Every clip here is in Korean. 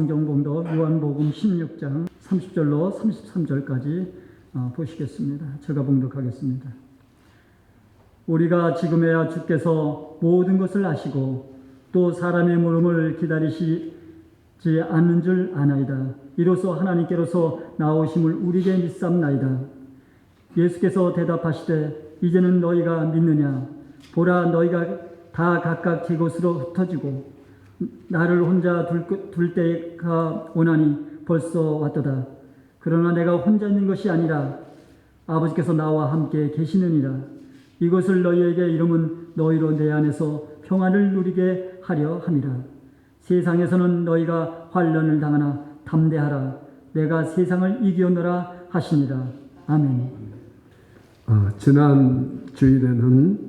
성경봉독 요한복음 16장 30절로 33절까지 보시겠습니다. 제가 봉독하겠습니다. 우리가 지금에야 주께서 모든 것을 아시고 또 사람의 물음을 기다리시지 않는 줄 아나이다. 이로써 하나님께로서 나오심을 우리에게 믿삼나이다. 예수께서 대답하시되 이제는 너희가 믿느냐? 보라, 너희가 다 각각 제 곳으로 흩어지고 나를 혼자 둘 때가 오나니 벌써 왔도다. 그러나 내가 혼자 있는 것이 아니라 아버지께서 나와 함께 계시느니라. 이것을 너희에게 이름은 너희로 내 안에서 평안을 누리게 하려 함이라. 세상에서는 너희가 환난을 당하나 담대하라. 내가 세상을 이기었노라 하시니라. 아멘. 지난 주일에는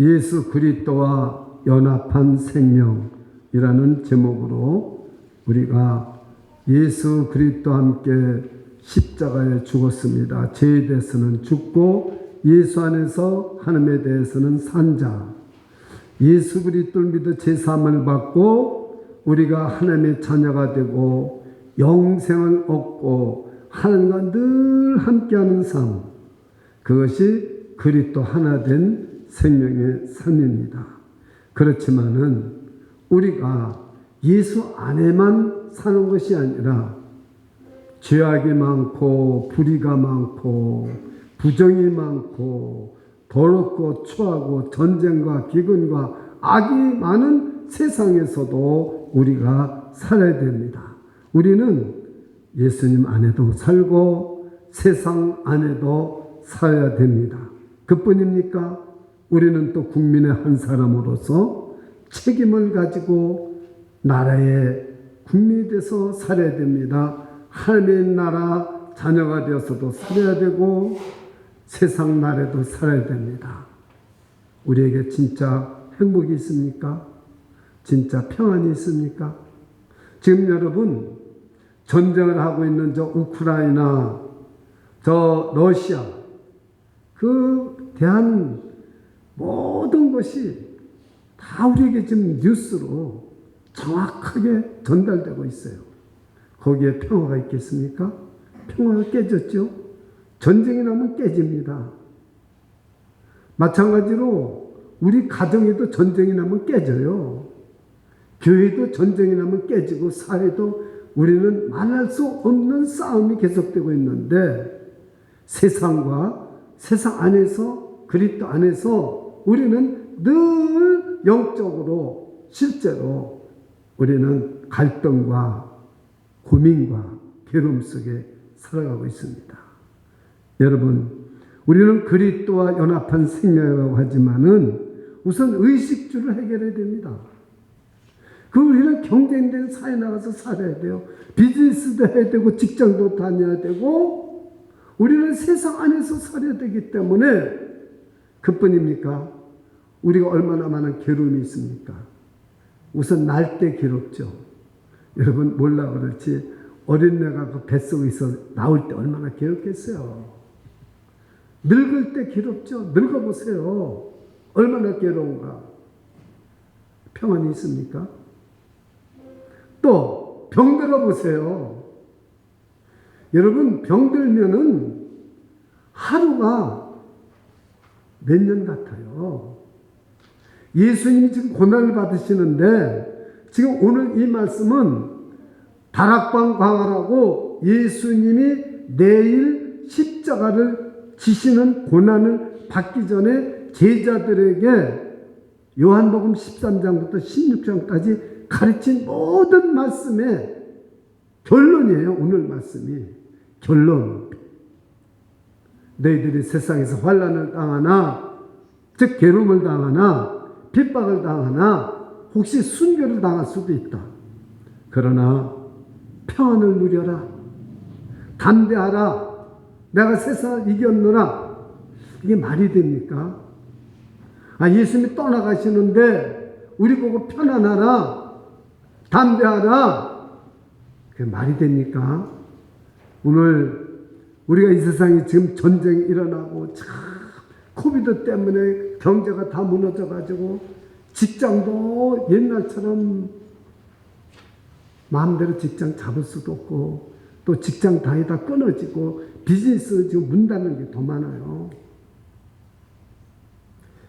예수 그리스도와 연합한 생명이라는 제목으로 우리가 예수 그리스도와 함께 십자가에 죽었습니다. 죄에 대해서는 죽고 예수 안에서 하나님에 대해서는 산 자, 예수 그리스도를 믿어 제사함을 받고 우리가 하나님의 자녀가 되고 영생을 얻고 하나님과 늘 함께하는 삶, 그것이 그리스도 하나 된 생명의 삶입니다. 그렇지만은 우리가 예수 안에만 사는 것이 아니라 죄악이 많고 불의가 많고 부정이 많고 더럽고 추하고 전쟁과 기근과 악이 많은 세상에서도 우리가 살아야 됩니다. 우리는 예수님 안에도 살고 세상 안에도 살아야 됩니다. 그뿐입니까? 우리는 또 국민의 한 사람으로서 책임을 가지고 나라의 국민이 돼서 살아야 됩니다. 하나님의 나라 자녀가 되어서도 살아야 되고 세상 나라에도 살아야 됩니다. 우리에게 진짜 행복이 있습니까? 진짜 평안이 있습니까? 지금 여러분 전쟁을 하고 있는 저 우크라이나, 저 러시아, 그 대한 모든 것이 다 우리에게 지금 뉴스로 정확하게 전달되고 있어요. 거기에 평화가 있겠습니까? 평화가 깨졌죠? 전쟁이 나면 깨집니다. 마찬가지로 우리 가정에도 전쟁이 나면 깨져요. 교회도 전쟁이 나면 깨지고 사회도 우리는 말할 수 없는 싸움이 계속되고 있는데 세상과 세상 안에서 그리스도 안에서 우리는 늘 영적으로 실제로 우리는 갈등과 고민과 괴로움 속에 살아가고 있습니다. 여러분, 우리는 그리스도와 연합한 생명이라고 하지만은 우선 의식주를 해결해야 됩니다. 우리는 경쟁된 사회에 나가서 살아야 돼요. 비즈니스도 해야 되고 직장도 다녀야 되고 우리는 세상 안에서 살아야 되기 때문에 그뿐입니까? 우리가 얼마나 많은 괴로움이 있습니까? 우선 날 때 괴롭죠. 여러분 몰라 그렇지 어린애가 그 뱃속에서 나올 때 얼마나 괴롭겠어요. 늙을 때 괴롭죠. 늙어보세요. 얼마나 괴로운가. 평안이 있습니까? 또 병들어 보세요. 여러분 병들면은 하루가 몇 년 같아요. 예수님이 지금 고난을 받으시는데 지금 오늘 이 말씀은 다락방 광활하고 예수님이 내일 십자가를 지시는 고난을 받기 전에 제자들에게 요한복음 13장부터 16장까지 가르친 모든 말씀의 결론이에요. 오늘 말씀이 결론. 너희들이 세상에서 환난을 당하나 즉 괴로움을 당하나 핍박을 당하나 혹시 순교를 당할 수도 있다. 그러나 평안을 누려라. 담대하라. 내가 세상을 이겼노라. 이게 말이 됩니까? 예수님이 떠나가시는데 우리 보고 편안하라. 담대하라. 그게 말이 됩니까? 오늘 우리가 이 세상에 지금 전쟁이 일어나고 참 코비드 때문에 경제가 다 무너져가지고 직장도 옛날처럼 마음대로 직장 잡을 수도 없고 또 직장 다니다 끊어지고 비즈니스 지금 문 닫는 게 더 많아요.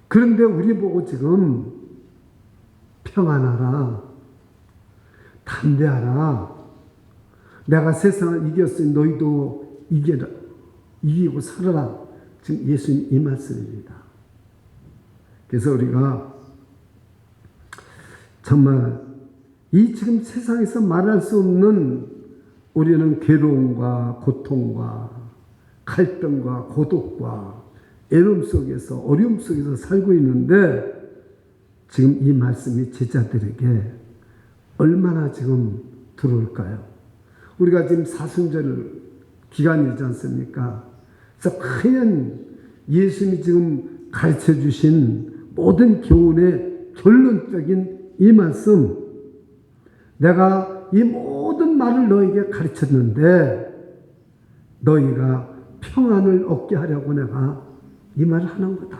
그런데 우리 보고 지금 평안하라, 담대하라, 내가 세상을 이겼으니 너희도 이기고 살아라. 지금 예수님 이 말씀입니다. 그래서 우리가 정말 이 지금 세상에서 말할 수 없는 우리는 괴로움과 고통과 갈등과 고독과 애로움 속에서 어려움 속에서 살고 있는데 지금 이 말씀이 제자들에게 얼마나 지금 들어올까요? 우리가 지금 사순절 기간이지 않습니까? 그래서 과연 예수님이 지금 가르쳐 주신 모든 교훈의 결론적인 이 말씀, 내가 이 모든 말을 너에게 가르쳤는데 너희가 평안을 얻게 하려고 내가 이 말을 하는 거다.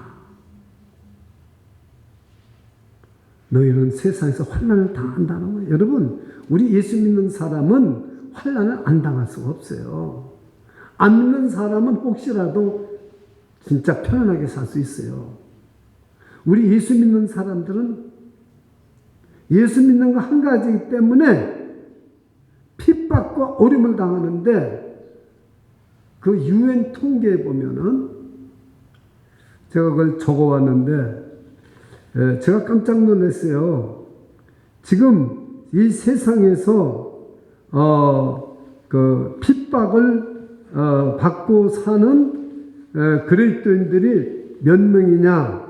너희는 세상에서 환난을 당한다는 거예요. 여러분, 우리 예수 믿는 사람은 환난을 안 당할 수가 없어요. 안 믿는 사람은 혹시라도 진짜 편안하게 살 수 있어요. 우리 예수 믿는 사람들은 예수 믿는 거 한 가지이기 때문에 핍박과 어려움을 당하는데 그 UN 통계에 보면은 제가 그걸 적어왔는데 제가 깜짝 놀랐어요. 지금 이 세상에서 그 핍박을 받고 사는 그리스도인들이 몇 명이냐?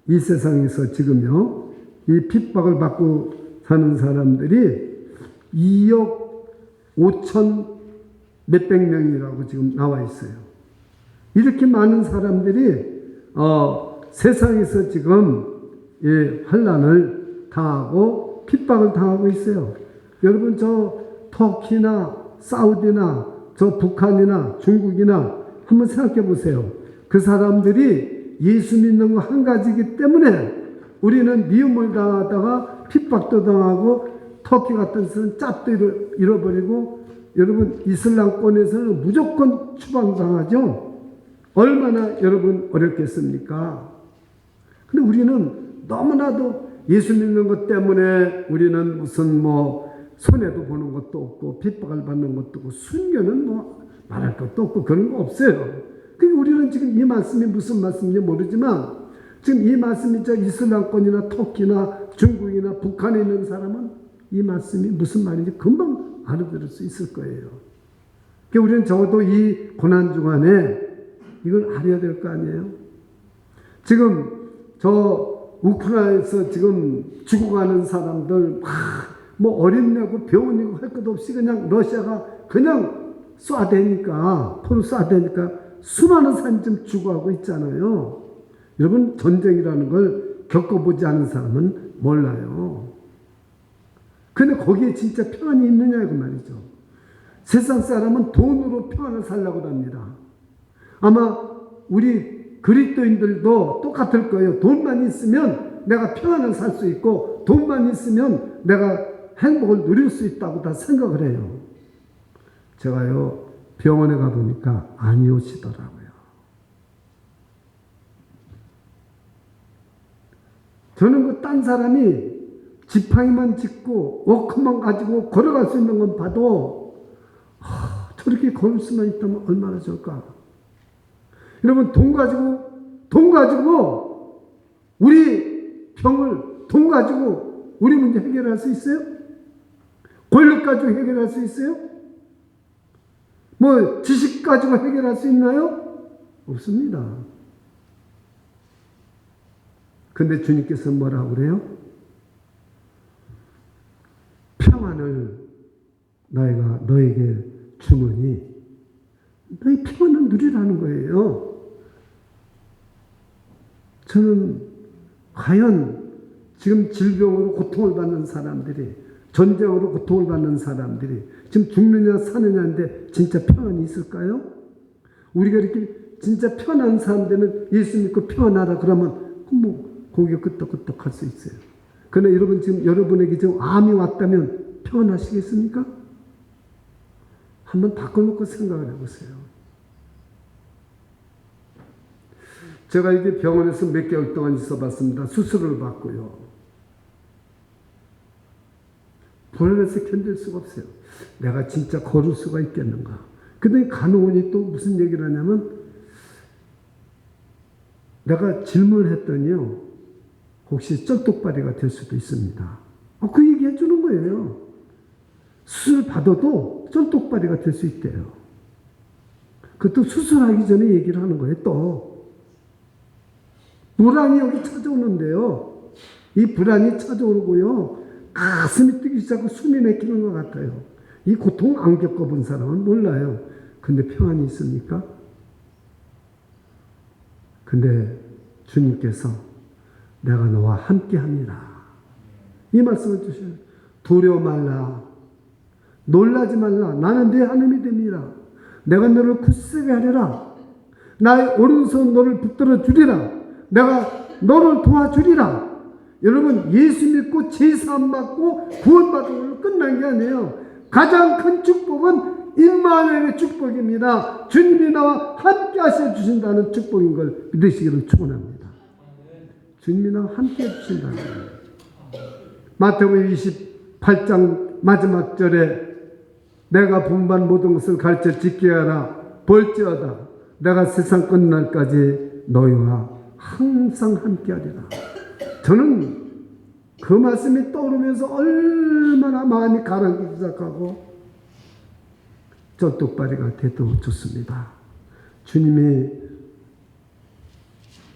이 세상에서 지금요, 이 핍박을 받고 사는 사람들이 2억 5천 몇백 명이라고 지금 나와 있어요. 이렇게 많은 사람들이 세상에서 지금 환난을 당하고 핍박을 당하고 있어요. 여러분, 저 터키나 사우디나 저 북한이나 중국이나 한번 생각해 보세요. 그 사람들이 예수 믿는 거 한 가지이기 때문에 우리는 미움을 당하다가 핍박도 당하고 터키 같은 데서는 짭도 잃어버리고 여러분 이슬람권에서는 무조건 추방당하죠. 얼마나 여러분 어렵겠습니까? 근데 우리는 너무나도 예수 믿는 것 때문에 우리는 무슨 손해도 보는 것도 없고 핍박을 받는 것도 없고 순교는 말할 것도 없고 그런 거 없어요. 그러니까 우리는 지금 이 말씀이 무슨 말씀인지 모르지만 지금 이 말씀이 저 이슬람권이나 터키나 중국이나 북한에 있는 사람은 이 말씀이 무슨 말인지 금방 알아들을 수 있을 거예요. 그러니까 우리는 적어도 이 고난 중간에 이걸 알아야 될 거 아니에요. 지금 저 우크라이나에서 지금 죽어가는 사람들 어린애고 병원이고 할 것 없이 그냥 러시아가 그냥 쏴대니까 포로 쏴대니까 수많은 사람이 좀 죽어가고 있잖아요. 여러분, 전쟁이라는 걸 겪어보지 않은 사람은 몰라요. 근데 거기에 진짜 평안이 있느냐 그 말이죠. 세상 사람은 돈으로 평안을 살려고 합니다. 아마 우리 그리스도인들도 똑같을 거예요. 돈만 있으면 내가 평안을 살 수 있고 돈만 있으면 내가 행복을 누릴 수 있다고 다 생각을 해요. 제가요 병원에 가보니까 안 오시더라고요. 저는 그 딴 사람이 지팡이만 짚고 워크만 가지고 걸어갈 수 있는 건 봐도 저렇게 걸을 수만 있다면 얼마나 좋을까. 여러분, 돈 가지고 우리 병을 돈 가지고 우리 문제 해결할 수 있어요? 권력 가지고 해결할 수 있어요? 지식 가지고 해결할 수 있나요? 없습니다. 근데 주님께서 뭐라고 그래요? 평안을 내가 너에게 주노니 너희 평안을 누리라는 거예요. 저는 과연 지금 질병으로 고통을 받는 사람들이, 전쟁으로 고통을 받는 사람들이 지금 죽느냐 사느냐인데 진짜 평안이 있을까요? 우리가 이렇게 진짜 편한 사람들은 예수 믿고 평안하다 그러면 고개 끄덕끄덕 할 수 있어요. 그러나 여러분, 지금 여러분에게 지금 암이 왔다면 평안하시겠습니까? 한번 바꿔놓고 생각을 해보세요. 제가 이게 병원에서 몇 개월 동안 있어봤습니다. 수술을 받고요. 불안해서 견딜 수가 없어요. 내가 진짜 걸을 수가 있겠는가. 근데 간호원이 또 무슨 얘기를 하냐면, 내가 질문을 했더니요, 혹시 쩔뚝발이가 될 수도 있습니다. 그 얘기 해주는 거예요. 수술 받아도 쩔뚝발이가 될 수 있대요. 그것도 수술하기 전에 얘기를 하는 거예요. 또 불안이 여기 찾아오는데요, 이 불안이 찾아오고요, 가슴이 뛰기 시작하고 숨이 막히는 것 같아요. 이 고통 안 겪어본 사람은 몰라요. 근데 평안이 있습니까? 근데 주님께서 내가 너와 함께합니다, 이 말씀을 주셔요. 두려워 말라, 놀라지 말라, 나는 네 하나님이 됩니다. 내가 너를 굳세게 하리라. 나의 오른손 너를 붙들어 주리라. 내가 너를 도와주리라. 여러분, 예수 믿고 제사함 받고 구원받은 걸로 끝난 게 아니에요. 가장 큰 축복은 임마누엘의 축복입니다. 주님이 나와 함께 하셔 주신다는 축복인 걸 믿으시기를 축원합니다. 주님이 나와 함께 해 주신다는 거예요. 마태복음 28장 마지막 절에 내가 분반 모든 것을 가르쳐 지키게 하라. 볼지어다 내가 세상 끝날까지 너희와 항상 함께하리라. 저는 그 말씀이 떠오르면서 얼마나 마음이 가라앉기 시작하고 쩔뚝발이가 돼도 좋습니다. 주님이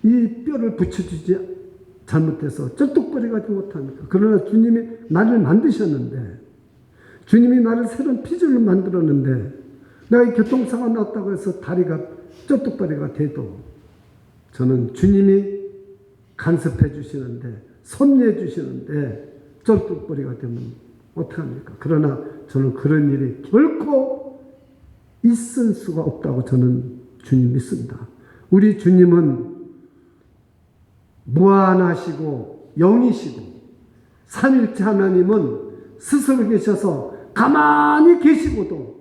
이 뼈를 붙여주지 잘못해서 쩔뚝발이가 되지 못합니까? 그러나 주님이 나를 만드셨는데, 주님이 나를 새로운 피줄로 만들었는데, 내가 이 교통사고 났다고 해서 다리가 쩔뚝발이가 돼도 저는 주님이 간섭해 주시는데, 섭리해 주시는데 쩔뚝발이가 되면 어떡합니까? 그러나 저는 그런 일이 결코 있을 수가 없다고 저는 주님 믿습니다. 우리 주님은 무한하시고 영이시고 삼일체 하나님은 스스로 계셔서 가만히 계시고도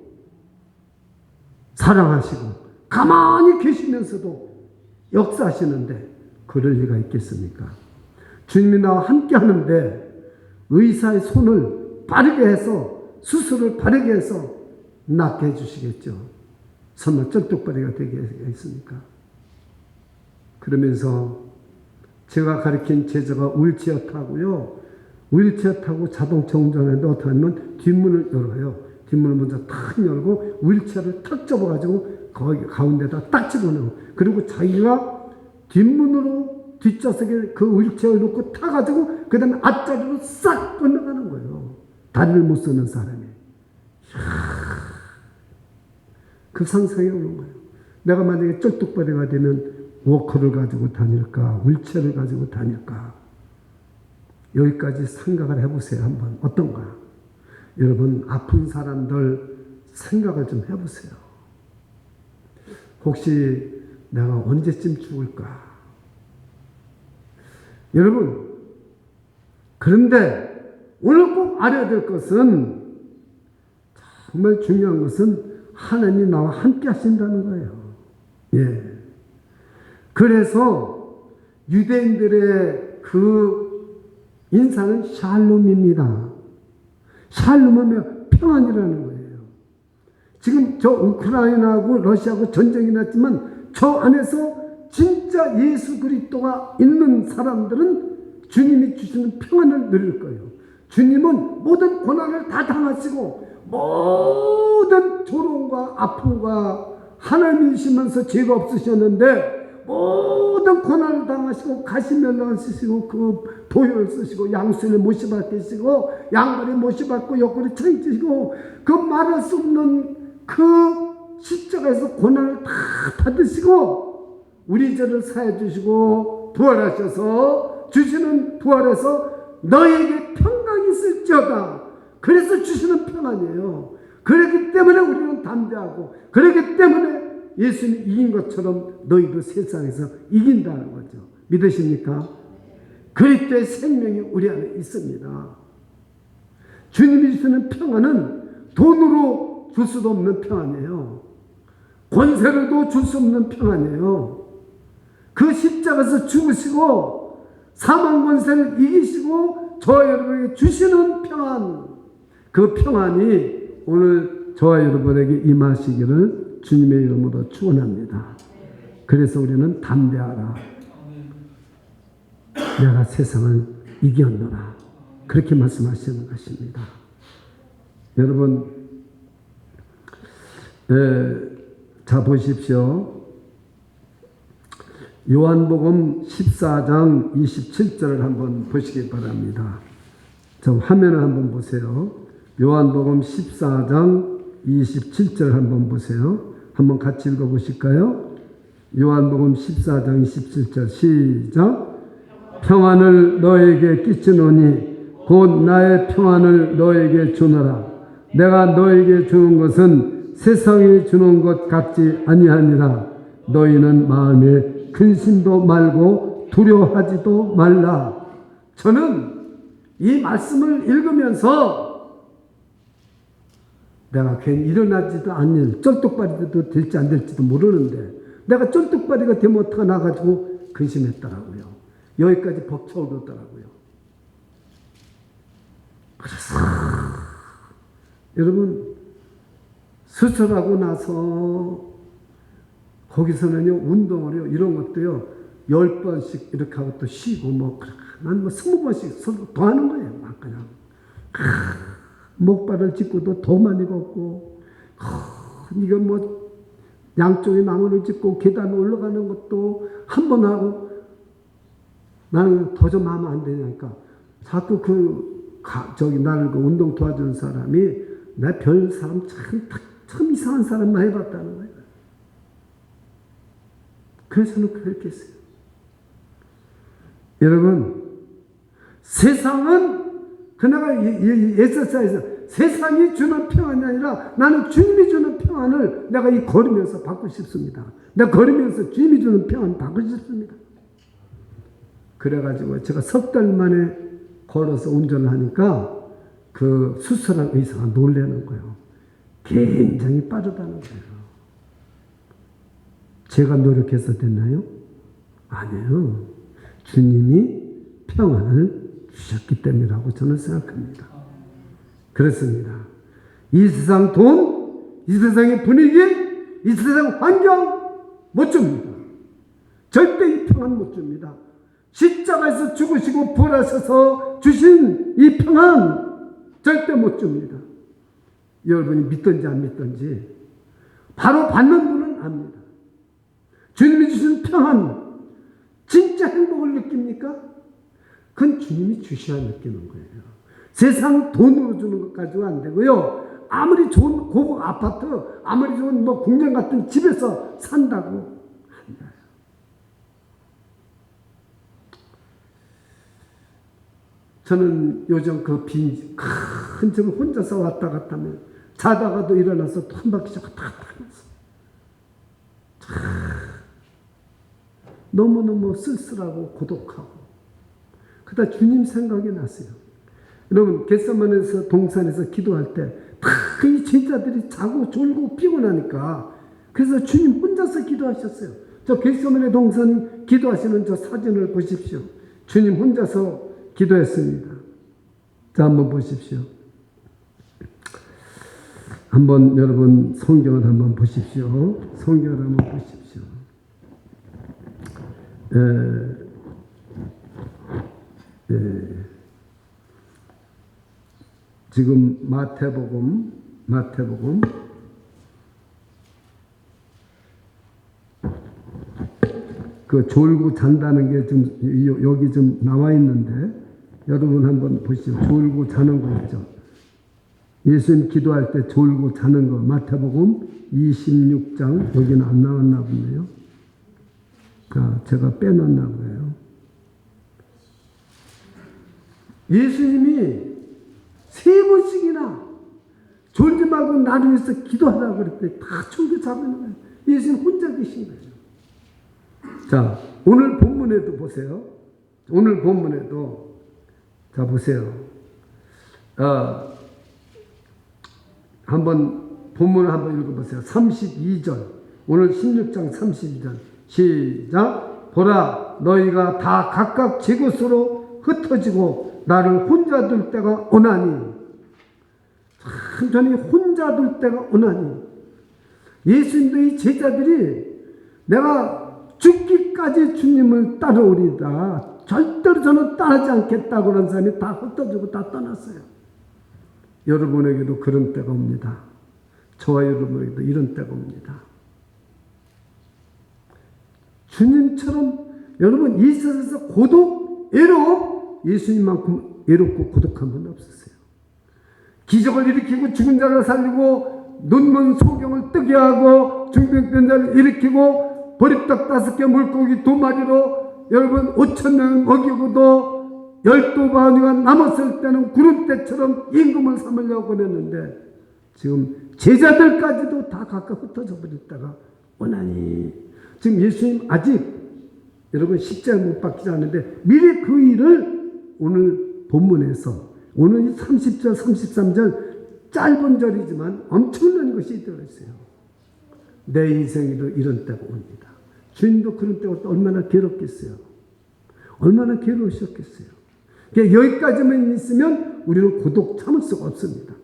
사랑하시고 가만히 계시면서도 역사하시는데 그럴 리가 있겠습니까? 주님이 나와 함께 하는데 의사의 손을 바르게 해서 수술을 바르게 해서 낫게 해주시겠죠. 설마 쩔뚝발이가 되게 하겠습니까? 그러면서 제가 가르친 제자가 휠체어 타고요, 휠체어 타고 자동차 운전하는데 어떻게 하면 뒷문을 열어요. 뒷문을 먼저 탁 열고 휠체어를 탁 접어가지고 거기 가운데다 딱 집어넣어. 그리고 자기가 뒷문으로 뒷좌석에 그 휠체어를 놓고 타가지고 그 다음에 앞자리로 싹 건너가는 거예요. 다리를 못 쓰는 사람이. 그 상상이 오는 거예요. 내가 만약에 쩔뚝발이가 되면 워커를 가지고 다닐까, 휠체어를 가지고 다닐까. 여기까지 생각을 해보세요. 한번 어떤가. 여러분, 아픈 사람들 생각을 좀 해보세요. 혹시 내가 언제쯤 죽을까? 여러분, 그런데 오늘 꼭 알아야 될 것은, 정말 중요한 것은 하나님이 나와 함께 하신다는 거예요. 예. 그래서 유대인들의 그 인사는 샬롬입니다. 샬롬은 평안이라는 거예요. 지금 저 우크라이나하고 러시아하고 전쟁이 났지만 저 안에서 진짜 예수 그리스도가 있는 사람들은 주님이 주시는 평안을 누릴 거예요. 주님은 모든 고난을 다 당하시고 모든 조롱과 아픔과 하나님이시면서 죄가 없으셨는데 모든 고난을 당하시고 가시면을 쓰시고 그 도요를 쓰시고 양손에 못이 박히시고 양발에 못이 박고 옆구리 창치시고 그 말할 수 없는 그 십자가에서 고난을 다 받으시고 우리 죄를 사해 주시고 부활하셔서 주시는 부활에서 너에게 평강이 있을지어다. 그래서 주시는 평안이에요. 그렇기 때문에 우리는 담대하고 그렇기 때문에 예수님이 이긴 것처럼 너희도 세상에서 이긴다는 거죠. 믿으십니까? 그리스도의 생명이 우리 안에 있습니다. 주님이 주시는 평안은 돈으로 줄 수도 없는 평안이에요. 권세로도 줄 수 없는 평안이에요. 그 십자가에서 죽으시고 사망 권세를 이기시고 저와 여러분에게 주시는 평안, 그 평안이 오늘 저와 여러분에게 임하시기를 주님의 이름으로 축원합니다. 그래서 우리는 담대하라. 내가 세상을 이겼노라. 그렇게 말씀하시는 것입니다. 여러분, 자 보십시오. 요한복음 14장 27절을 한번 보시기 바랍니다. 저 화면을 한번 보세요. 요한복음 14장 27절 한번 보세요. 한번 같이 읽어보실까요? 요한복음 14장 27절 시작. 평안을 너에게 끼치노니 곧 나의 평안을 너에게 주노라. 내가 너에게 주는 것은 세상이 주는 것 같지 아니하니라. 너희는 마음에 근심도 말고 두려워하지도 말라. 저는 이 말씀을 읽으면서 내가 괜히 일어나지도 않는 쩔뚝발이도 될지 안 될지도 모르는데 내가 쩔뚝발이가 되면 어떡하나 가지고 근심했더라고요. 여기까지 벅차오르더라고요. 그래서 여러분, 수술하고 나서 거기서는요, 운동을요, 이런 것도요, 10번씩 이렇게 하고 또 쉬고, 난 20번씩 더 하는 거예요, 막 그냥. 목발을 짚고도 더 많이 걷고, 이거 양쪽에 나무를 짚고 계단 올라가는 것도 한 번 하고, 나는 더 좀 하면 안 되냐니까. 자꾸 나를 운동 도와주는 사람이, 나 별 사람 참 이상한 사람만 해봤다는 거예요. 그래서 저는 그렇게 했어요. 여러분, 세상은 그나마 에서사에서 세상이 주는 평안이 아니라 나는 주님이 주는 평안을 내가 이 걸으면서 받고 싶습니다. 내가 걸으면서 주님이 주는 평안을 받고 싶습니다. 그래가지고 제가 석 달 만에 걸어서 운전을 하니까 그 수술한 의사가 놀라는 거예요. 굉장히 빠르다는 거예요. 제가 노력해서 됐나요? 아니에요. 주님이 평안을 주셨기 때문이라고 저는 생각합니다. 그렇습니다. 이 세상 돈, 이 세상의 분위기, 이 세상 환경 못 줍니다. 절대 이 평안 못 줍니다. 십자가에서 죽으시고 부활하셔서 주신 이 평안 절대 못 줍니다. 여러분이 믿든지 안 믿든지 바로 받는 분은 압니다. 주님이 주신 평안, 진짜 행복을 느낍니까? 그건 주님이 주셔야 느끼는 거예요. 세상 돈으로 주는 것 가지고 안 되고요. 아무리 좋은 고급 아파트, 아무리 좋은 공장 같은 집에서 산다고 안 돼요. 저는 요즘 그 큰 집을 혼자서 왔다 갔다 하면 자다가도 일어나서 또 한 바퀴 왔다 갔다 하면서 너무너무 쓸쓸하고 고독하고 그러다 주님 생각이 났어요. 여러분, 겟세마네에서 동산에서 기도할 때 이 제자들이 자고 졸고 피곤하니까 그래서 주님 혼자서 기도하셨어요. 저 겟세마네 동산 기도하시는 저 사진을 보십시오. 주님 혼자서 기도했습니다. 자, 한번 보십시오. 한번 여러분 성경을 한번 보십시오. 성경을 한번 보십시오. 지금 마태복음 그 졸고 잔다는 게 좀 여기 좀 나와 있는데 여러분 한번 보시죠. 졸고 자는 거 있죠. 예수님 기도할 때 졸고 자는 거 마태복음 26장 여기는 안 나왔나 보네요. 제가 빼놨나 보네요. 예수님이 3번씩이나 졸지 말고 나를 위해서 기도하라고 그랬더니 다 졸고 자고 있는 거예요. 예수님 혼자 계신 거예요. 자, 오늘 본문에도 보세요. 오늘 본문에도 자 보세요. 한번 본문을 한번 읽어보세요. 32절. 오늘 16장 32절. 시작. 보라, 너희가 다 각각 제 곳으로 흩어지고 나를 혼자 둘 때가 오나니. 완전히 혼자 둘 때가 오나니. 예수님도 이 제자들이 내가 죽기까지 주님을 따르오리다, 절대로 저는 떠나지 않겠다고 그런 사람이 다 흩어지고 다 떠났어요. 여러분에게도 그런 때가 옵니다. 저와 여러분에게도 이런 때가 옵니다. 주님처럼 여러분 이 세상에서 고독, 외로움, 예수님만큼 외롭고 고독한 분 없었어요. 기적을 일으키고 죽은 자를 살리고 눈먼 소경을 뜨게 하고 중병된 자를 일으키고 보리떡 5개 물고기 2마리로 여러분 5,000명을 먹이고도 12바구니가 남았을 때는 구름대처럼 임금을 삼으려고 그랬는데 지금 제자들까지도 다 각각 흩어져 버렸다가 오나니. 지금 예수님 아직 여러분 십자가에 못 박히지 않는데 미리 그 일을 오늘 본문에서 오늘 30절 33절 짧은 절이지만 엄청난 것이 들어있어요. 내 인생에도 이런 때가 옵니다. 주님도 그런 때가 얼마나 괴롭겠어요. 얼마나 괴로우셨겠어요. 그러니까 여기까지만 있으면 우리는 고독 참을 수가 없습니다.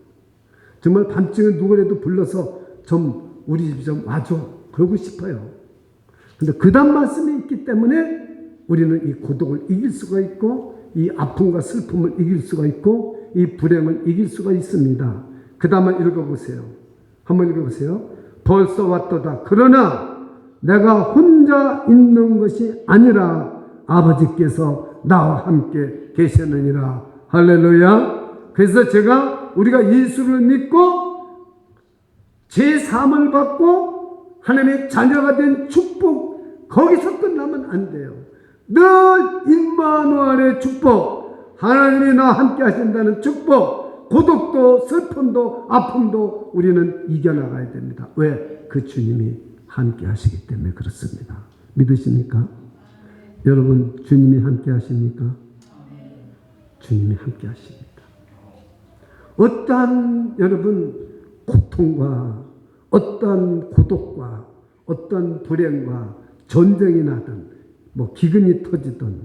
정말 밤중에 누구라도 불러서 좀 우리 집 좀 와줘 그러고 싶어요. 근데 그다음 말씀이 있기 때문에 우리는 이 고독을 이길 수가 있고 이 아픔과 슬픔을 이길 수가 있고 이 불행을 이길 수가 있습니다. 그 다음에 읽어보세요. 한번 읽어보세요. 벌써 왔도다. 그러나 내가 혼자 있는 것이 아니라 아버지께서 나와 함께 계시느니라. 할렐루야. 그래서 우리가 예수를 믿고 제3을 받고 하나님의 자녀가 된 축복, 거기서 끝나면 안 돼요. 늘 임마누엘의 축복, 하나님이 나와 함께 하신다는 축복, 고독도 슬픔도 아픔도 우리는 이겨나가야 됩니다. 왜? 그 주님이 함께 하시기 때문에 그렇습니다. 믿으십니까? 여러분 주님이 함께 하십니까? 주님이 함께 하십니다. 어떠한 여러분 고통과 어떠한 고독과 어떠한 불행과 전쟁이 나든 뭐 기근이 터지든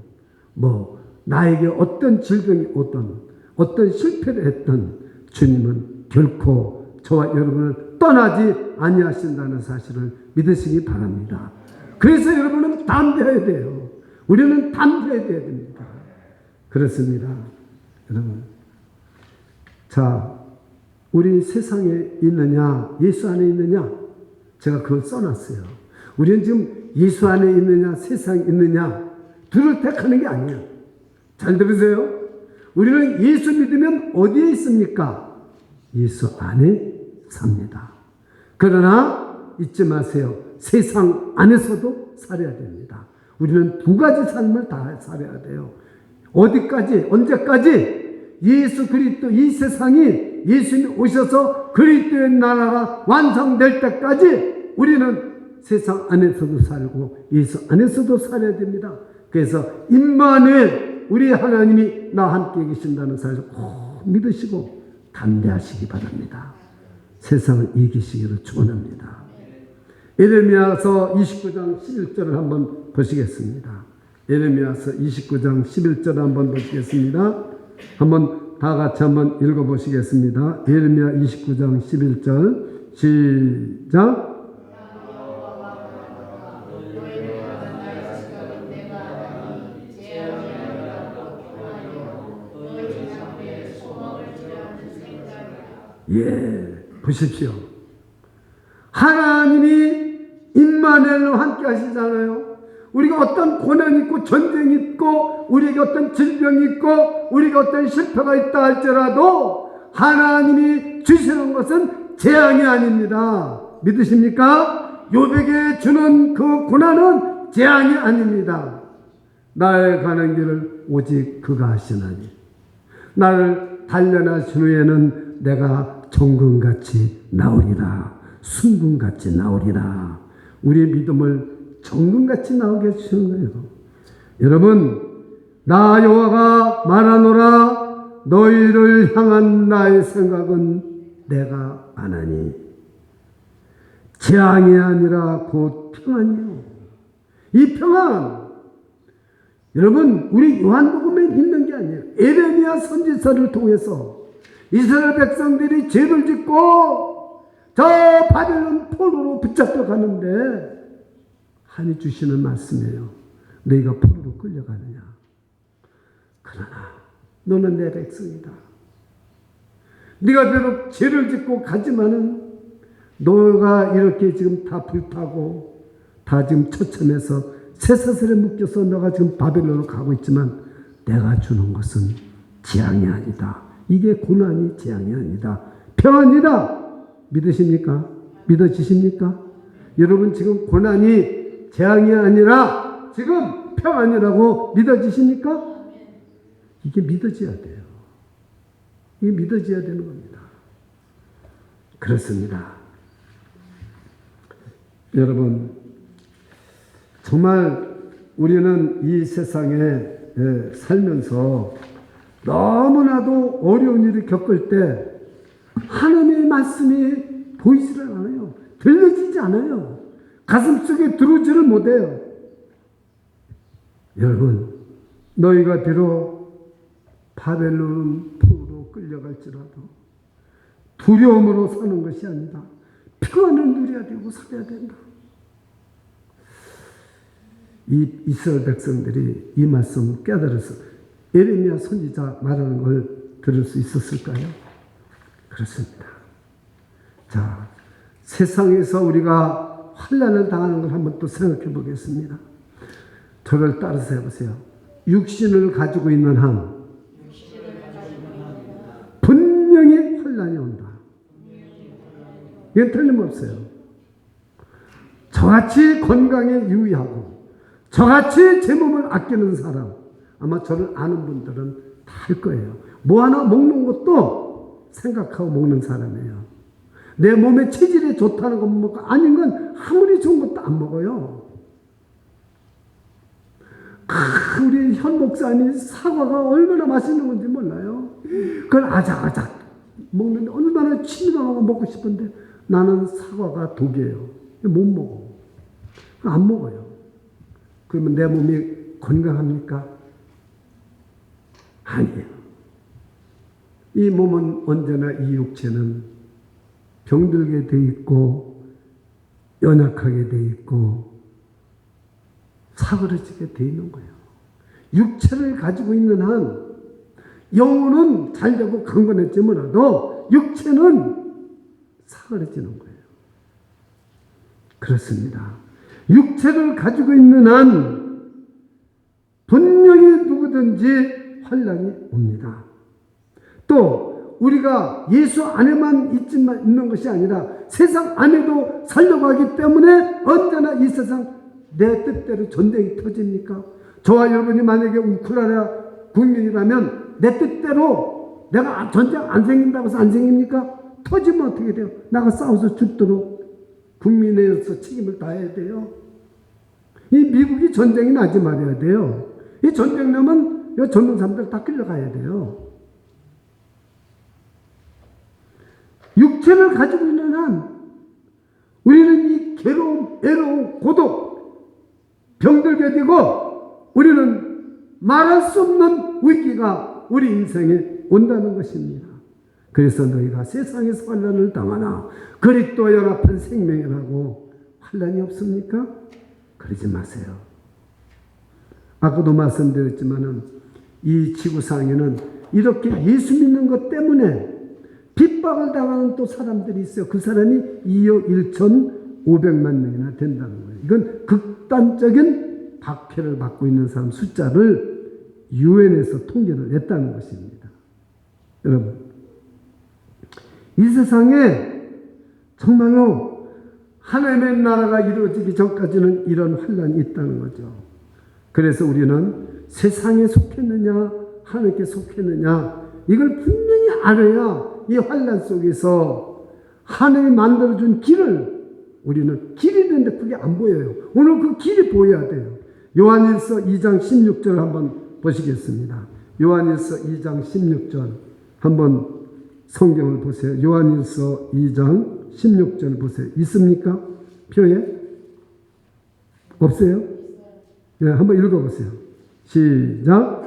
뭐 나에게 어떤 질병이 오든 어떤 실패를 했든 주님은 결코 저와 여러분을 떠나지 아니하신다는 사실을 믿으시기 바랍니다. 그래서 여러분은 담대해야 돼요. 우리는 담대해야 됩니다. 그렇습니다. 여러분, 자, 우리 세상에 있느냐 예수 안에 있느냐 제가 그걸 써놨어요. 우리는 지금 예수 안에 있느냐 세상에 있느냐 둘을 택하는 게 아니에요. 잘 들으세요. 우리는 예수 믿으면 어디에 있습니까? 예수 안에 삽니다. 그러나 잊지 마세요. 세상 안에서도 살아야 됩니다. 우리는 두 가지 삶을 다 살아야 돼요. 어디까지 언제까지? 예수 그리스도 이 세상이 예수님이 오셔서 그리스도의 나라가 완성될 때까지 우리는 세상 안에서도 살고 예수 안에서도 살아야 됩니다. 그래서 임마누엘 우리 하나님이 나와 함께 계신다는 사실을 꼭 믿으시고 담대하시기 바랍니다. 세상을 이기시기를 축원합니다. 예레미야서 29장 11절을 한번 보시겠습니다. 예레미야서 29장 11절 한번 보시겠습니다. 한번 다 같이 한번 읽어보시겠습니다. 예레미야 29장 11절 시작. 예, 보십시오. 하나님이 임마누엘로 함께 하시잖아요. 우리가 어떤 고난이 있고 전쟁이 있고 우리에게 어떤 질병이 있고 우리가 어떤 실패가 있다 할지라도 하나님이 주시는 것은 재앙이 아닙니다. 믿으십니까? 욥에게 주는 그 고난은 재앙이 아닙니다. 나의 가는 길을 오직 그가 하시나니 나를 단련하신 후에는 내가 정금같이 나오리라. 순금같이 나오리라. 우리의 믿음을 정금같이 나오게 해주시는 거예요. 여러분, 나 여호와가 말하노라. 너희를 향한 나의 생각은 내가 안하니 재앙이 아니라 곧 평안이요. 이 평안, 여러분 우리 요한복음에 있는 게 아니에요. 에레미야 선지서를 통해서 이스라엘 백성들이 죄를 짓고 저 바벨론 포로로 붙잡혀 가는데 하나님 주시는 말씀이에요. 너희가 포로로 끌려가느냐. 그러나 너는 내 백성이다. 네가 비록 죄를 짓고 가지만은 너가 이렇게 지금 다 불타고 다 지금 처참해서 쇠사슬에 묶여서 너가 지금 바벨론으로 가고 있지만 내가 주는 것은 재앙이 아니다. 이게 고난이 재앙이 아니다. 평안이다. 믿으십니까? 믿어지십니까? 여러분 지금 고난이 재앙이 아니라 지금 평안이라고 믿어지십니까? 이게 믿어져야 돼요. 이게 믿어져야 되는 겁니다. 그렇습니다. 여러분 정말 우리는 이 세상에 살면서 너무나도 어려운 일을 겪을 때 하나님의 말씀이 보이지를 않아요. 들려지지 않아요. 가슴속에 들어오지를 못해요. 여러분 너희가 비록 바벨론 포로로 끌려갈지라도 두려움으로 사는 것이 아니다. 평안을 누려야 되고 살아야 된다. 이 이스라엘 백성들이 이 말씀을 깨달아서 에레미야 선지자 말하는 걸 들을 수 있었을까요? 그렇습니다. 자, 세상에서 우리가 환난을 당하는 걸 한번 또 생각해 보겠습니다. 저를 따라서 해보세요. 육신을 가지고 있는 한 분명히 환난이 온다. 이건 틀림없어요. 저같이 건강에 유의하고 저같이 제 몸을 아끼는 사람 아마 저를 아는 분들은 다 할 거예요. 뭐 하나 먹는 것도 생각하고 먹는 사람이에요. 내 몸에 체질에 좋다는 것 먹고 아닌 건 아무리 좋은 것도 안 먹어요. 우리 현 목사님 사과가 얼마나 맛있는 건지 몰라요. 그걸 아작아작 먹는데 얼마나 친밀하고 먹고 싶은데 나는 사과가 독이에요. 못 먹어. 안 먹어요. 그러면 내 몸이 건강합니까? 아니에요. 이 몸은 언제나 이 육체는 병들게 돼 있고 연약하게 돼 있고 사그러지게 돼 있는 거예요. 육체를 가지고 있는 한 영혼은 잘되고 강건할지 몰라도 육체는 사그러지는 거예요. 그렇습니다. 육체를 가지고 있는 한 분명히 누구든지 환난이 옵니다. 또 우리가 예수 안에만 있는 것이 아니라 세상 안에도 살려고 하기 때문에 언제나 이 세상 내 뜻대로 전쟁이 터집니까? 저와 여러분이 만약에 우크라이나 국민이라면 내 뜻대로 내가 전쟁 안 생긴다고 해서 안 생깁니까? 터지면 어떻게 돼요? 나가 싸워서 죽도록 국민에서 책임을 다해야 돼요. 이 미국이 전쟁이 나지 말아야 돼요. 이 전쟁 나면 이 젊은 사람들 다 끌려가야 돼요. 육체를 가지고 있는 한 우리는 이 괴로움, 애로움, 고독, 병들게 되고 우리는 말할 수 없는 위기가 우리 인생에 온다는 것입니다. 그래서 너희가 세상에서 환난을 당하나 그리스도 연합한 생명이라고 환난이 없습니까? 그러지 마세요. 아까도 말씀드렸지만은 이 지구상에는 이렇게 예수 믿는 것 때문에 핍박을 당하는 또 사람들이 있어요. 그 사람이 2억 1,500만 명이나 된다는 거예요. 이건 극단적인 박해를 받고 있는 사람 숫자를 유엔에서 통계를 냈다는 것입니다. 여러분, 이 세상에 정말로 하나님의 나라가 이루어지기 전까지는 이런 환난이 있다는 거죠. 그래서 우리는 세상에 속했느냐 하나님께 속했느냐 이걸 분명히 알아야 이 환난 속에서 하나님이 만들어준 길을 우리는 길이 있는데 그게 안 보여요. 오늘 그 길이 보여야 돼요. 요한일서 2장 16절 한번 보시겠습니다. 요한일서 2장 16절 한번 성경을 보세요. 요한일서 2장 16절 보세요. 있습니까? 표에? 없어요? 예, 한번 읽어보세요. 시작.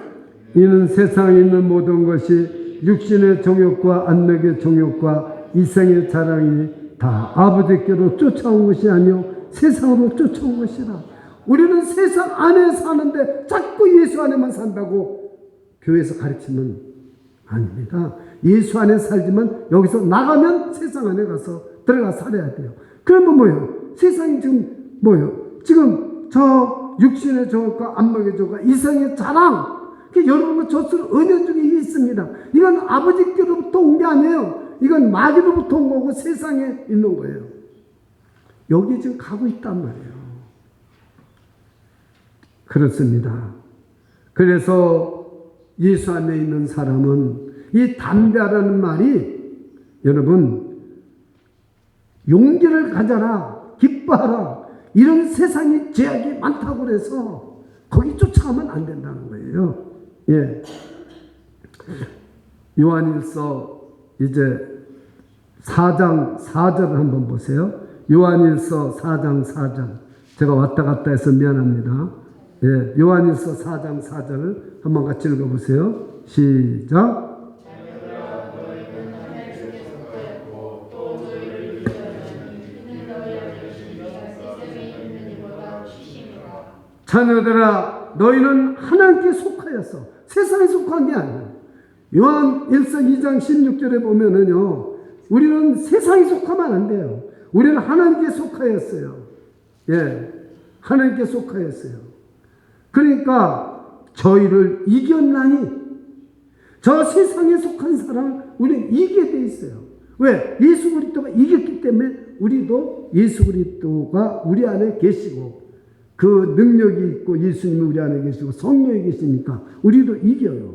이는 세상에 있는 모든 것이 육신의 정욕과 안목의 정욕과 이생의 자랑이 다 아버지께로 쫓아온 것이 아니요 세상으로 쫓아온 것이라. 우리는 세상 안에 사는데 자꾸 예수 안에만 산다고 교회에서 가르치면 아닙니다. 예수 안에 살지만 여기서 나가면 세상 안에 가서 들어가 살아야 돼요. 그러면 뭐예요? 세상이 지금 뭐예요? 지금 저 육신의 정욕과 안목의 정욕과 이생의 자랑, 여러분과 저스런 은연 중에 있습니다. 이건 아버지께로부터 온 게 아니에요. 이건 마귀로부터 온 거고 세상에 있는 거예요. 여기 지금 가고 있단 말이에요. 그렇습니다. 그래서 예수 안에 있는 사람은 이 담대하라는 말이 여러분 용기를 가져라, 기뻐하라, 이런 세상에 제약이 많다고 그래서 거기 쫓아가면 안 된다는 거예요. 예. 요한일서 이제 4장 4절을 한번 보세요. 요한일서 4장 4절. 제가 왔다 갔다 해서 미안합니다. 예. 요한일서 4장 4절을 한번 같이 읽어보세요. 시작. 자녀들아, 너희는 하나님께 속하였어. 세상에 속한 게 아니야. 요한 1서 2장 16절에 보면은요, 우리는 세상에 속하면 안 돼요. 우리는 하나님께 속하였어요. 예, 하나님께 속하였어요. 그러니까 저희를 이겼나니, 저 세상에 속한 사람을 우리는 이기게 돼 있어요. 왜? 예수 그리스도가 이겼기 때문에 우리도 예수 그리스도가 우리 안에 계시고 그 능력이 있고 예수님이 우리 안에 계시고 성령이 계시니까 우리도 이겨요.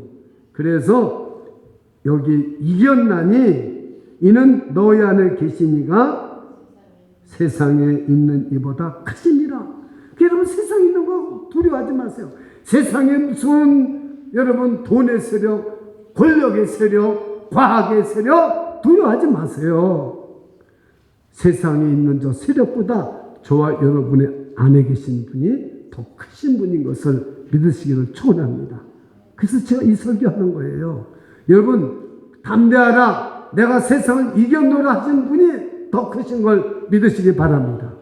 그래서 여기 이겼나니 이는 너희 안에 계시니가 세상에 있는 이보다 크심이라. 여러분 세상에 있는 거 두려워하지 마세요. 세상에 무슨 여러분 돈의 세력, 권력의 세력, 과학의 세력 두려워하지 마세요. 세상에 있는 저 세력보다 저와 여러분의 안에 계신 분이 더 크신 분인 것을 믿으시기를 축원합니다. 그래서 제가 이 설교하는 거예요. 여러분 담대하라, 내가 세상을 이겨노라 하신 분이 더 크신 걸 믿으시기 바랍니다.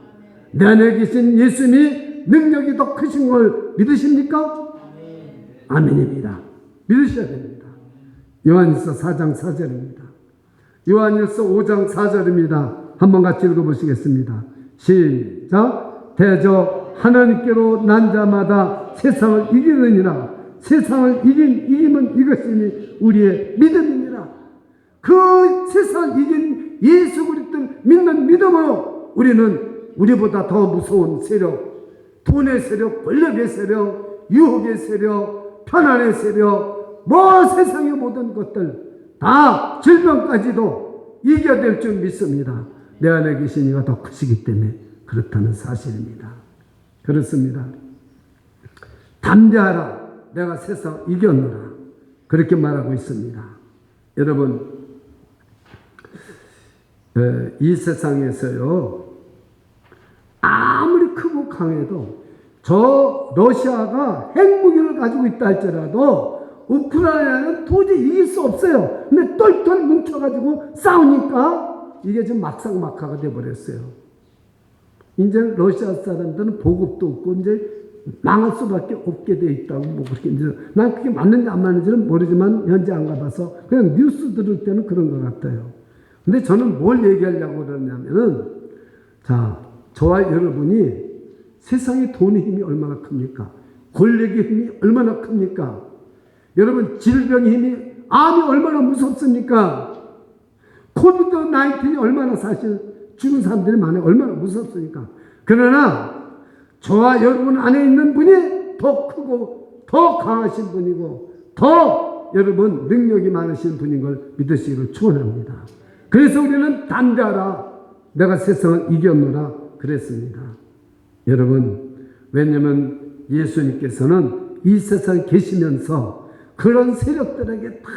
내 안에 계신 예수님이 능력이 더 크신 걸 믿으십니까? 아멘입니다. 믿으셔야 됩니다. 요한일서 4장 4절입니다. 요한일서 5장 4절입니다. 한번 같이 읽어보시겠습니다. 시작. 대저 하나님께로 난 자마다 세상을 이기느니라. 세상을 이기면 이것이니 우리의 믿음이니라. 그 세상을 이긴 예수 그리스도를 믿는 믿음으로 우리는 우리보다 더 무서운 세력, 돈의 세력, 권력의 세력, 유혹의 세력, 편안의 세력, 세상의 모든 것들 다 질병까지도 이겨낼 줄 믿습니다. 내 안에 계신 이가 더 크시기 때문에 그렇다는 사실입니다. 그렇습니다. 담대하라, 내가 세상 이겼노라. 그렇게 말하고 있습니다. 여러분, 이 세상에서요, 아무리 크고 강해도 저 러시아가 핵무기를 가지고 있다 할지라도 우크라이나는 도저히 이길 수 없어요. 근데 똘똘 뭉쳐가지고 싸우니까 이게 지금 막상막하가 돼버렸어요. 이제 러시아 사람들은 보급도 없고 이제 망할 수밖에 없게 돼 있다고 그렇게 이제 난 그게 맞는지 안 맞는지는 모르지만 현재 안 가봐서 그냥 뉴스 들을 때는 그런 것 같아요. 근데 저는 뭘 얘기하려고 그러냐면은 자, 저와 여러분이 세상의 돈의 힘이 얼마나 큽니까? 권력의 힘이 얼마나 큽니까? 여러분 질병의 힘이 암이 얼마나 무섭습니까? 코비드 19이 얼마나 사실 죽은 사람들이 많아요. 얼마나 무섭습니까? 그러나 저와 여러분 안에 있는 분이 더 크고 더 강하신 분이고 더 여러분 능력이 많으신 분인 걸 믿으시기를 축원합니다. 그래서 우리는 담대하라, 내가 세상을 이겼노라 그랬습니다. 여러분, 왜냐하면 예수님께서는 이 세상에 계시면서 그런 세력들에게 다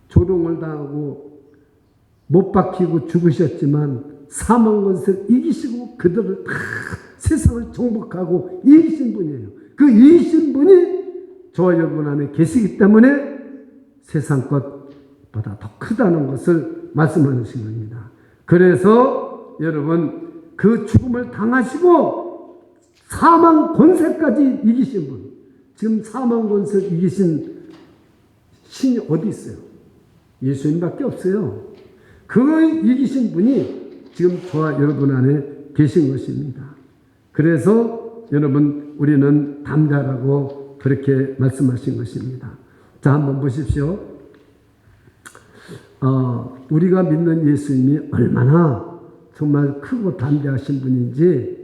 조롱을 당하고 못 박히고 죽으셨지만 사망 권세를 이기시고 그들을 다 세상을 정복하고 이기신 분이에요. 그 이기신 분이 저와 여러분 안에 계시기 때문에 세상 것보다 더 크다는 것을 말씀하신 겁니다. 그래서 여러분 그 죽음을 당하시고 사망 권세까지 이기신 분, 지금 사망 권세를 이기신 신이 어디 있어요? 예수님밖에 없어요. 그 이기신 분이 지금 저와 여러분 안에 계신 것입니다. 그래서 여러분 우리는 담대하라고 그렇게 말씀하신 것입니다. 자, 한번 보십시오. 우리가 믿는 예수님이 얼마나 정말 크고 담대하신 분인지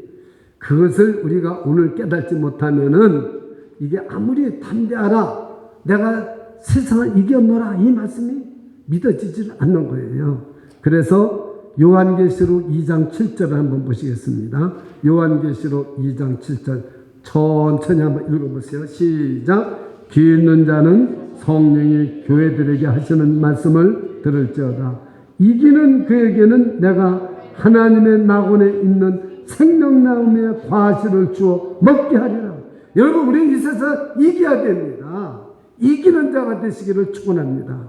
그것을 우리가 오늘 깨닫지 못하면은 이게 아무리 담대하라 내가 세상을 이겼노라 이 말씀이 믿어지지 않는 거예요. 그래서 요한계시록 2장 7절을 한번 보시겠습니다. 요한계시록 2장 7절 천천히 한번 읽어보세요. 시작. 귀 있는 자는 성령이 교회들에게 하시는 말씀을 들을지어다. 이기는 그에게는 내가 하나님의 낙원에 있는 생명나무의 과실을 주어 먹게 하리라. 여러분 우리 이 세상 이겨야 됩니다. 이기는 자가 되시기를 축원합니다.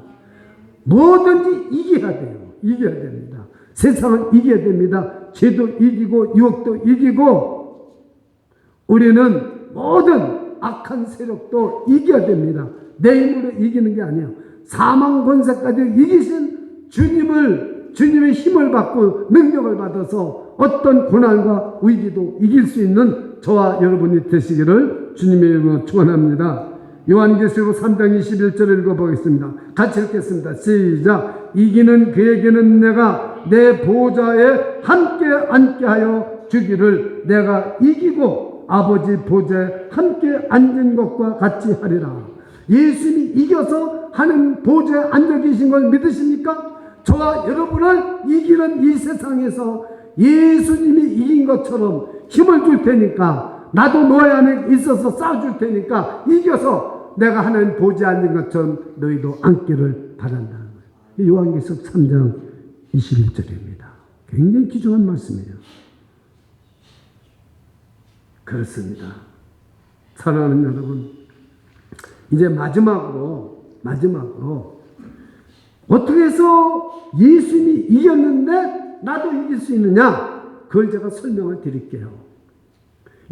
뭐든지 이겨야 돼요. 이겨야 됩니다. 세상을 이겨야 됩니다. 죄도 이기고 유혹도 이기고 우리는 모든 악한 세력도 이겨야 됩니다. 내 힘으로 이기는 게 아니에요. 사망 권세까지 이기신 주님의 힘을 받고 능력을 받아서 어떤 고난과 위기도 이길 수 있는 저와 여러분이 되시기를 주님의 이름으로 축원합니다. 요한계시록 3장 21절을 읽어보겠습니다. 같이 읽겠습니다. 시작. 이기는 그에게는 내가 내 보좌에 함께 앉게 하여 주기를 내가 이기고 아버지 보좌에 함께 앉은 것과 같이 하리라. 예수님이 이겨서 하는 보좌에 앉아 계신 걸 믿으십니까? 저와 여러분을 이기는 이 세상에서 예수님이 이긴 것처럼 힘을 줄 테니까 나도 너희 안에 있어서 싸워줄 테니까 이겨서 내가 하나님 보좌에 앉은 것처럼 너희도 앉기를 바란다는 거예요. 요한계시록 3장 21절입니다. 굉장히 귀중한 말씀이에요. 그렇습니다. 사랑하는 여러분, 이제 마지막으로 어떻게 해서 예수님이 이겼는데 나도 이길 수 있느냐? 그걸 제가 설명을 드릴게요.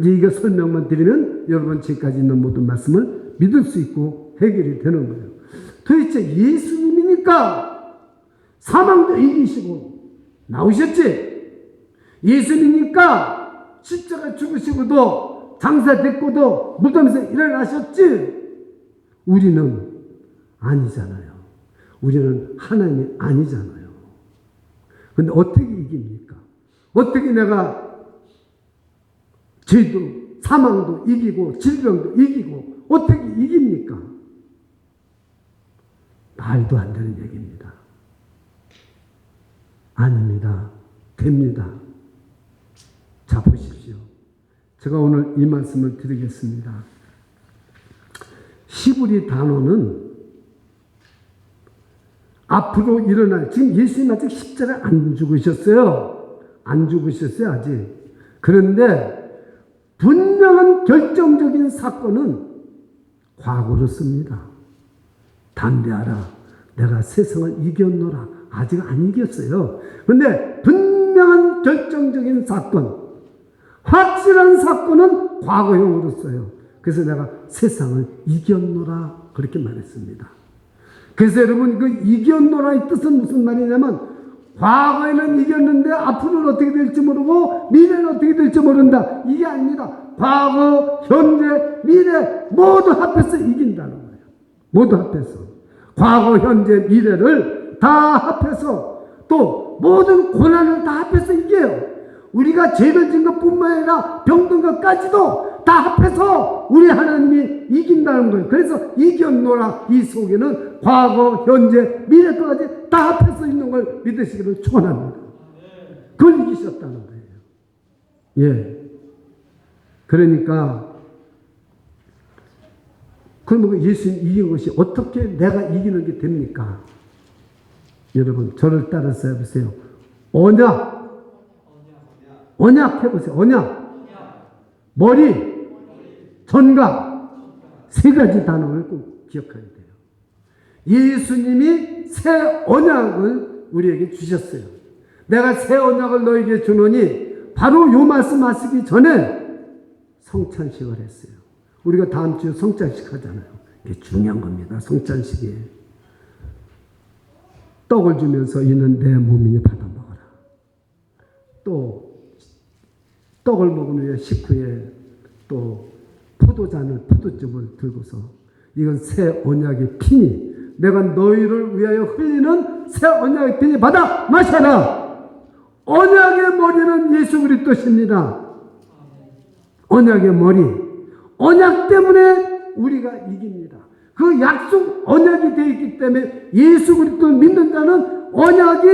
이제 이거 설명만 드리면 여러분 지금까지 있는 모든 말씀을 믿을 수 있고 해결이 되는 거예요. 도대체 예수님이니까 사망도 이기시고 나오셨지? 예수님이니까 십자가 죽으시고도 장사됐고도 무덤에서 일어나셨지? 우리는 아니잖아요. 우리는 하나님이 아니잖아요. 근데 어떻게 이깁니까? 어떻게 내가 죄도 사망도 이기고 질병도 이기고 어떻게 이깁니까? 말도 안 되는 얘기입니다. 아닙니다. 됩니다. 자, 보십시오. 제가 오늘 이 말씀을 드리겠습니다. 히브리 단어는 앞으로 일어날, 지금 예수님 아직 십자가에 안 죽으셨어요. 안 죽으셨어요, 아직. 그런데 분명한 결정적인 사건은 과거로 씁니다. 담대하라. 내가 세상을 이겼노라. 아직 안 이겼어요. 그런데 분명한 결정적인 사건, 확실한 사건은 과거형으로 써요. 그래서 내가 세상을 이겼노라. 그렇게 말했습니다. 그래서 여러분 그 이겼노라의 뜻은 무슨 말이냐면 과거에는 이겼는데 앞으로는 어떻게 될지 모르고 미래는 어떻게 될지 모른다. 이게 아닙니다. 과거, 현재, 미래 모두 합해서 이긴다는 거예요. 모두 합해서. 과거, 현재, 미래를 다 합해서 또 모든 고난을 다 합해서 이겨요. 우리가 죄를 진 것뿐만 아니라 병든 것까지도 다 합해서 우리 하나님이 이긴다는 거예요. 그래서 이겼노라 이 속에는 과거, 현재, 미래까지 다 합해서 있는 걸 믿으시기를 축원합니다. 그걸 이기셨다는 거예요. 예. 그러니까 그러면 예수님 이긴 것이 어떻게 내가 이기는 게 됩니까? 여러분 저를 따라서 해보세요. 언약 해보세요. 언약, 머리, 전각, 세 가지 단어를 꼭 기억해야 돼요. 예수님이 새 언약을 우리에게 주셨어요. 내가 새 언약을 너에게 주노니 바로 요 말씀하시기 전에 성찬식을 했어요. 우리가 다음 주에 성찬식 하잖아요. 이게 중요한 겁니다. 성찬식이. 떡을 주면서 이는 내 몸이니 받아 먹어라. 또 떡을 먹은 후에 식후에 또 포도즙을 들고서 이건 새 언약의 피니 내가 너희를 위하여 흘리는 새 언약의 피니 받아 마셔라. 언약의 머리는 예수 그리스도십니다. 언약의 머리. 언약 때문에 우리가 이깁니다. 그 약속 언약이 되어 있기 때문에 예수 그리스도를 믿는 자는 언약이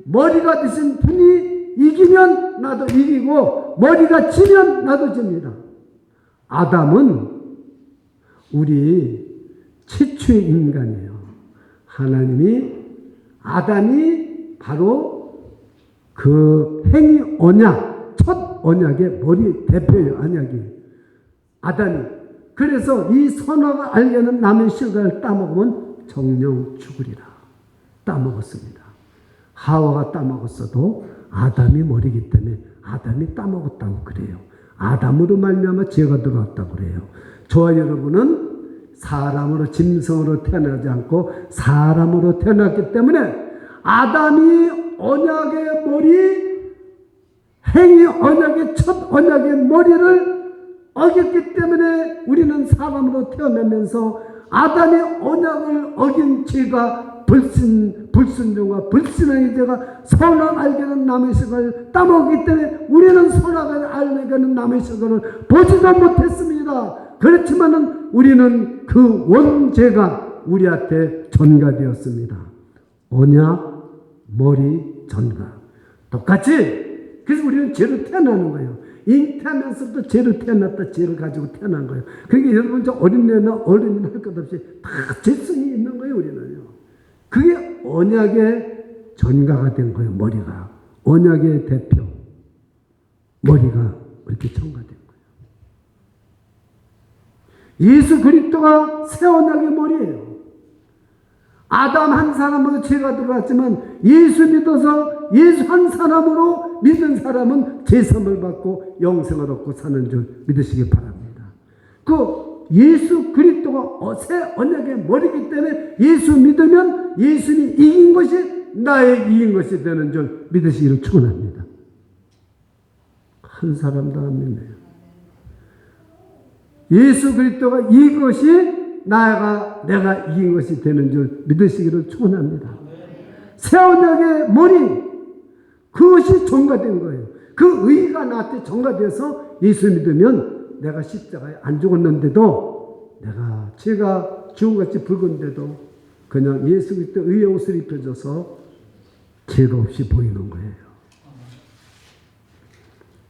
머리가 되신 분이 이기면 나도 이기고 머리가 지면 나도 집니다. 아담은 우리 최초의 인간이에요. 아담이 바로 그 행위 언약, 첫 언약의 머리 대표예요. 언약이. 아담이. 그래서 이 선악을 알게는 남의 실과를 따먹으면 정령 죽으리라. 따먹었습니다. 하와가 따먹었어도 아담이 머리기 때문에 아담이 따먹었다고 그래요. 아담으로 말미암아 죄가 들어왔다고 그래요. 저와 여러분은 사람으로 짐승으로 태어나지 않고 사람으로 태어났기 때문에 아담이 언약의 머리, 행위 언약의 첫 언약의 머리를 어겼기 때문에 우리는 사람으로 태어나면서 아담의 언약을 어긴 죄가 불순종과 불신앙의 죄가 선악 알게는 남의 시간을 따먹기 때문에 우리는 선악을 알게는 남의 시간을 보지도 못했습니다. 그렇지만은 우리는 그 원죄가 우리한테 전가되었습니다. 언약, 머리, 전가. 똑같이. 그래서 우리는 죄로 태어나는 거예요. 잉태하면서도 죄로 태어났다, 죄를 가지고 태어난 거예요. 그러니까 여러분, 저 어린애나 어른이나 할 것 없이 다 죄성이 있는 거예요, 우리는요. 그게 언약의 전가가 된 거예요, 머리가. 언약의 대표. 머리가 그렇게 전가된 거예요. 예수 그리스도가 새 언약의 머리예요. 아담 한 사람으로 죄가 들어왔지만 예수 믿어서 예수 한 사람으로 믿은 사람은 죄사함을 받고 영생을 얻고 사는 줄 믿으시기 바랍니다. 그 예수 그리스도가 새 언약의 머리이기 때문에 예수 믿으면 예수님이 이긴 것이 나의 이긴 것이 되는 줄 믿으시기를 축원합니다. 한 사람도 안 믿네요. 예수 그리스도가 이것이 내가 이긴 것이 되는 줄 믿으시기를 축원합니다. 새 언약의 머리, 그것이 전가된 거예요. 그 의가 나한테 전가돼서 예수 믿으면 내가 십자가에 안 죽었는데도 내가 죄가 주홍같이 붉은데도 그냥 예수 그리스도 의의 옷을 입혀줘서 죄가 없이 보이는 거예요.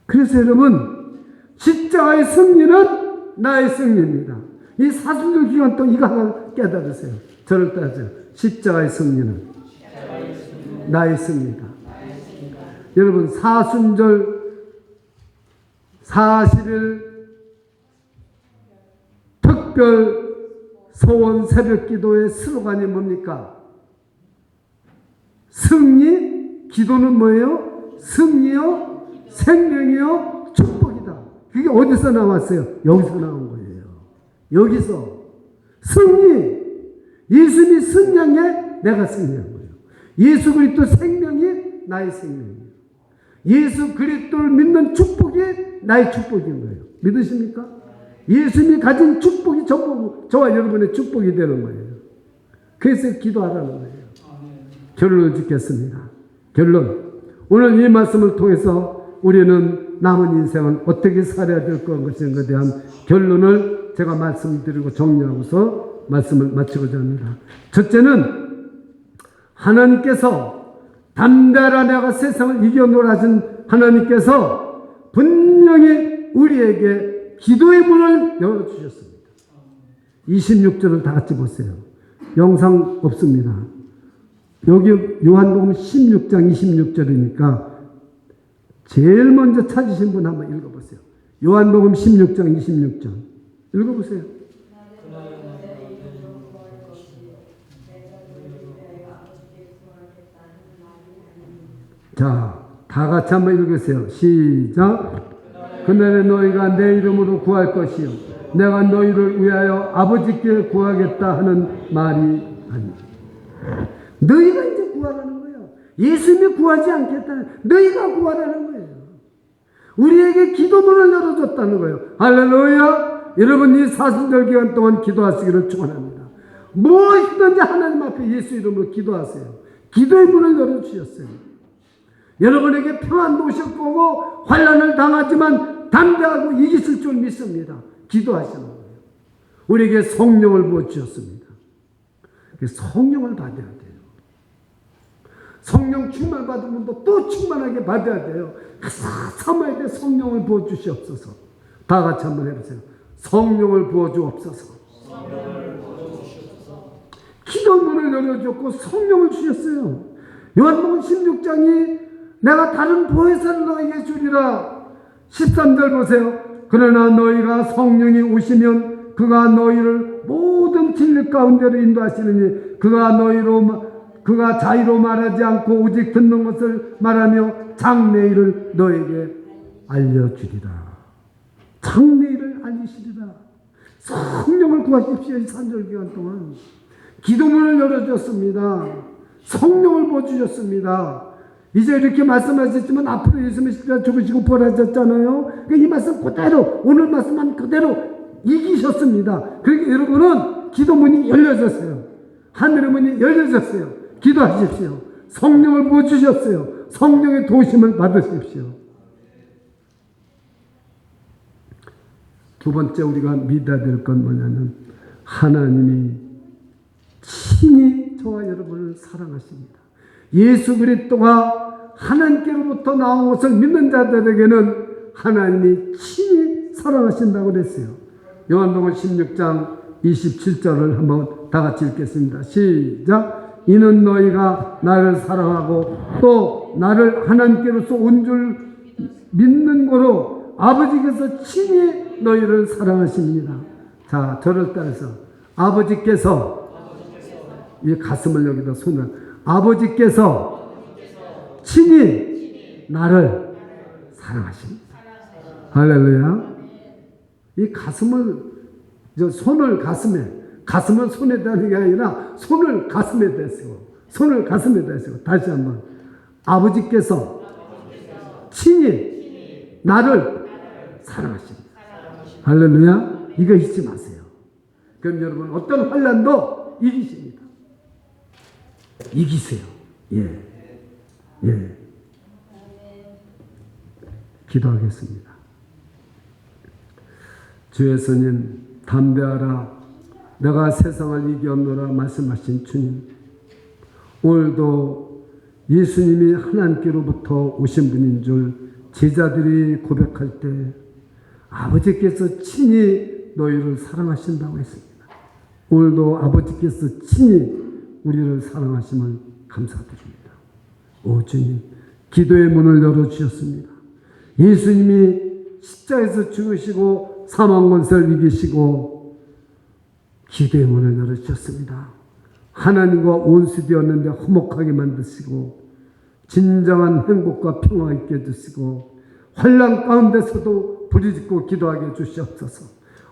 그래서 여러분, 십자가의 승리는 나의 승리입니다. 이 사순절 기간 동안 이거 하나 깨달으세요. 저를 따라서 십자가의 승리는 나의 승리다. 여러분, 사순절 40일 특별 소원 새벽 기도의 슬로건이 뭡니까? 승리, 기도는 뭐예요? 승리요, 생명이요, 축복이다. 그게 어디서 나왔어요? 여기서 나온 거예요. 여기서 승리, 예수님이 승리한 게 내가 승리한 거예요. 예수 그리스도 생명이 나의 생명이에요. 예수 그리스도를 믿는 축복이 나의 축복인 거예요. 믿으십니까? 예수님이 가진 축복이 저와 여러분의 축복이 되는 거예요. 그래서 기도하라는 거예요. 결론을 짓겠습니다. 결론. 오늘 이 말씀을 통해서 우리는 남은 인생을 어떻게 살아야 될 것인가에 대한 결론을 제가 말씀드리고 정리하고서 말씀을 마치고자 합니다. 첫째는 하나님께서 담대하라 내가 세상을 이겨놓으라 하신 하나님께서 분명히 우리에게 기도의 문을 열어주셨습니다. 26절을 다 같이 보세요. 영상 없습니다. 여기 요한복음 16장 26절이니까 제일 먼저 찾으신 분 한번 읽어보세요. 요한복음 16장 26절 읽어보세요. 자, 다 같이 한번 읽으세요. 시작. 그날에 너희가 내 이름으로 구할 것이요 내가 너희를 위하여 아버지께 구하겠다 하는 말이 아니라. 너희가 이제 구하라는 거예요. 예수님이 구하지 않겠다. 너희가 구하라는 거예요. 우리에게 기도문을 열어줬다는 거예요. 할렐루야. 여러분 이 사순절 기간 동안 기도하시기를 축원합니다. 무엇이든지 하나님 앞에 예수 이름으로 기도하세요. 기도의 문을 열어주셨어요. 여러분에게 평안도 오실 거고 환난을 당하지만 담대하고 이기실 줄 믿습니다. 기도하시는 거예요. 우리에게 성령을 부어주셨습니다. 성령을 받아야 돼요. 성령 충만 받은 분도 또 충만하게 받아야 돼요. 사모에게 성령을 부어주시옵소서. 다 같이 한번 해보세요. 성령을 부어주옵소서. 기도문을 열어줬고 성령을 주셨어요. 요한복음 16장이 내가 다른 보혜사를 너에게 주리라. 13절 보세요. 그러나 너희가 성령이 오시면 그가 너희를 모든 진리 가운데로 인도하시느니 그가 자의로 말하지 않고 오직 듣는 것을 말하며 장래일을 너에게 알려주리라. 장래일을 알리시리라. 성령을 구하십시오. 이 산절 기간 동안 기도문을 열어줬습니다. 성령을 부어주셨습니다. 이제 이렇게 말씀하셨지만 앞으로 예수님의 십자가 죽으시고 부활하셨잖아요. 이 말씀 그대로 오늘 말씀만 그대로 이기셨습니다. 그러니까 여러분은 기도문이 열려졌어요. 하늘의 문이 열려졌어요. 기도하십시오. 성령을 부어주셨어요. 성령의 도우심을 받으십시오. 두 번째 우리가 믿어야 될 건 뭐냐면 하나님이 친히 저와 여러분을 사랑하십니다. 예수 그리스도가 하나님께로부터 나온 것을 믿는 자들에게는 하나님이 친히 사랑하신다고 그랬어요. 요한복음 16장 27절을 한번 다 같이 읽겠습니다. 시작. 이는 너희가 나를 사랑하고 또 나를 하나님께로서 온 줄 믿는 거로 아버지께서 친히 너희를 사랑하십니다. 자, 저를 따라서 아버지께서 이 가슴을 여기다 손을 아버지께서 친히 나를 사랑하십니다. 할렐루야. 이 가슴을 손을 가슴은 손에 대는 게 아니라 손을 가슴에 대세요. 손을 가슴에 대세요. 다시 한번 아버지께서 친히 나를 사랑하십니다. 할렐루야. 이거 잊지 마세요. 그럼 여러분 어떤 환난도 이기십니다. 이기세요. 예. 기도하겠습니다. 주 예수님, 담대하라. 내가 세상을 이겼노라 말씀하신 주님. 오늘도 예수님이 하나님께로부터 오신 분인 줄 제자들이 고백할 때 아버지께서 친히 너희를 사랑하신다고 했습니다. 오늘도 아버지께서 친히 우리를 사랑하심을 감사드립니다. 오 주님, 기도의 문을 열어주셨습니다. 예수님이 십자에서 죽으시고 사망 권세를 이기시고 기도의 문을 열어주셨습니다. 하나님과 원수되었는데 화목하게 만드시고 진정한 행복과 평화 있게 해주시고 환난 가운데서도 부르짖고 기도하게 해주시옵소서.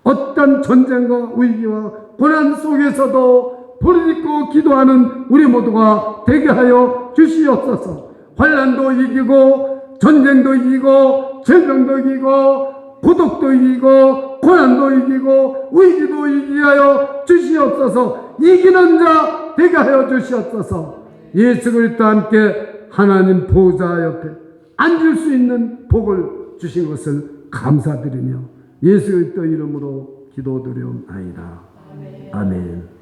어떤 전쟁과 위기와 고난 속에서도 부르짖고 기도하는 우리 모두가 되게 하여 주시옵소서. 환난도 이기고 전쟁도 이기고 질병도 이기고 고독도 이기고 고난도 이기고 위기도 이기게 하여 주시옵소서. 이기는 자 되게 하여 주시옵소서. 예수 그리스도와 함께 하나님 보좌 옆에 앉을 수 있는 복을 주신 것을 감사드리며 예수 그리스도 이름으로 기도드리옵나이다. 아멘.